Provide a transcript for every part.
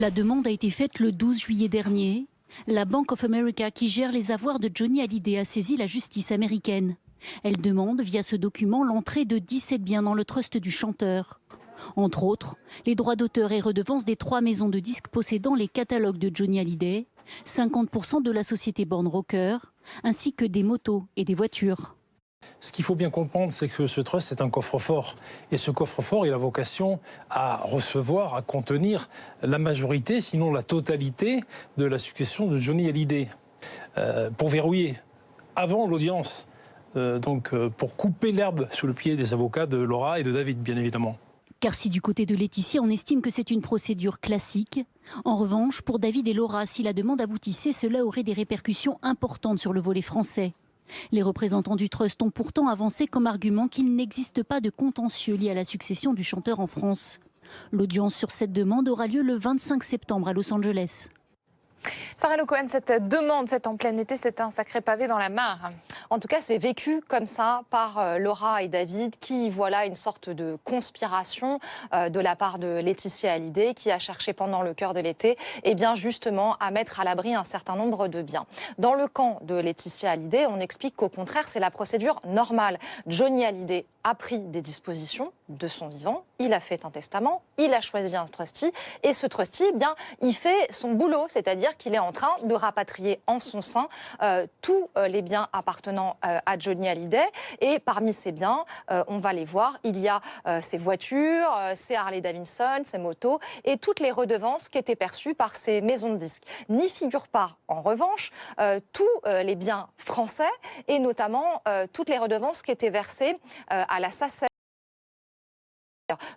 La demande a été faite le 12 juillet dernier. La Bank of America, qui gère les avoirs de Johnny Hallyday, a saisi la justice américaine. Elle demande, via ce document, l'entrée de 17 biens dans le trust du chanteur. Entre autres, les droits d'auteur et redevances des 3 maisons de disques possédant les catalogues de Johnny Hallyday, 50% de la société Born Rocker, ainsi que des motos et des voitures. Ce qu'il faut bien comprendre, c'est que ce trust est un coffre-fort. Et ce coffre-fort, il a vocation à recevoir, à contenir la majorité, sinon la totalité, de la succession de Johnny Hallyday. Pour verrouiller, avant l'audience, pour couper l'herbe sous le pied des avocats de Laura et de David, bien évidemment. Car si du côté de Laetitia, on estime que c'est une procédure classique, en revanche, pour David et Laura, si la demande aboutissait, cela aurait des répercussions importantes sur le volet français. Les représentants du trust ont pourtant avancé comme argument qu'il n'existe pas de contentieux lié à la succession du chanteur en France. L'audience sur cette demande aura lieu le 25 septembre à Los Angeles. Sarah Le Cohen, cette demande faite en plein été, c'est un sacré pavé dans la mare. En tout cas, c'est vécu comme ça par Laura et David, qui voient là une sorte de conspiration de la part de Laetitia Hallyday, qui a cherché pendant le cœur de l'été, eh bien justement, à mettre à l'abri un certain nombre de biens. Dans le camp de Laetitia Hallyday, on explique qu'au contraire, c'est la procédure normale. Johnny Hallyday a pris des dispositions de son vivant, il a fait un testament, il a choisi un trustee, et ce trustee, eh bien, il fait son boulot, c'est-à-dire qu'il est en train de rapatrier en son sein tous les biens appartenant à Johnny Hallyday. Et parmi ces biens, on va les voir, il y a ses voitures, ses Harley Davidson, ses motos, et toutes les redevances qui étaient perçues par ces maisons de disques. N'y figurent pas, en revanche, tous les biens français, et notamment toutes les redevances qui étaient versées à la SACEM.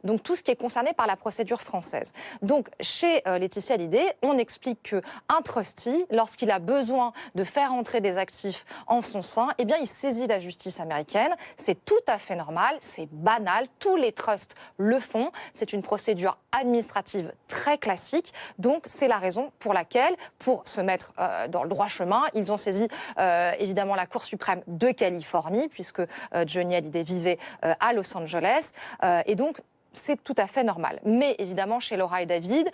Donc tout ce qui est concerné par la procédure française. Donc chez Laetitia Hallyday, on explique qu'un trustee, lorsqu'il a besoin de faire entrer des actifs en son sein, eh bien il saisit la justice américaine. C'est tout à fait normal, c'est banal, tous les trusts le font. C'est une procédure administrative très classique. Donc c'est la raison pour laquelle, pour se mettre dans le droit chemin, ils ont saisi évidemment la Cour suprême de Californie, puisque Johnny Hallyday vivait à Los Angeles. Et donc c'est tout à fait normal. Mais évidemment, chez Laura et David,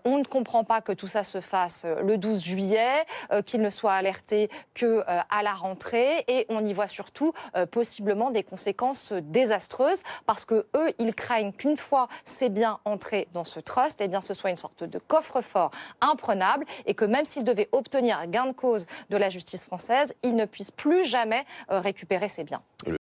on ne comprend pas que tout ça se fasse le 12 juillet, qu'ils ne soient alertés qu'à la rentrée. Et on y voit surtout possiblement des conséquences désastreuses, parce qu'eux, ils craignent qu'une fois ces biens entrés dans ce trust, eh bien, ce soit une sorte de coffre-fort imprenable, et que même s'ils devaient obtenir gain de cause de la justice française, ils ne puissent plus jamais récupérer ces biens.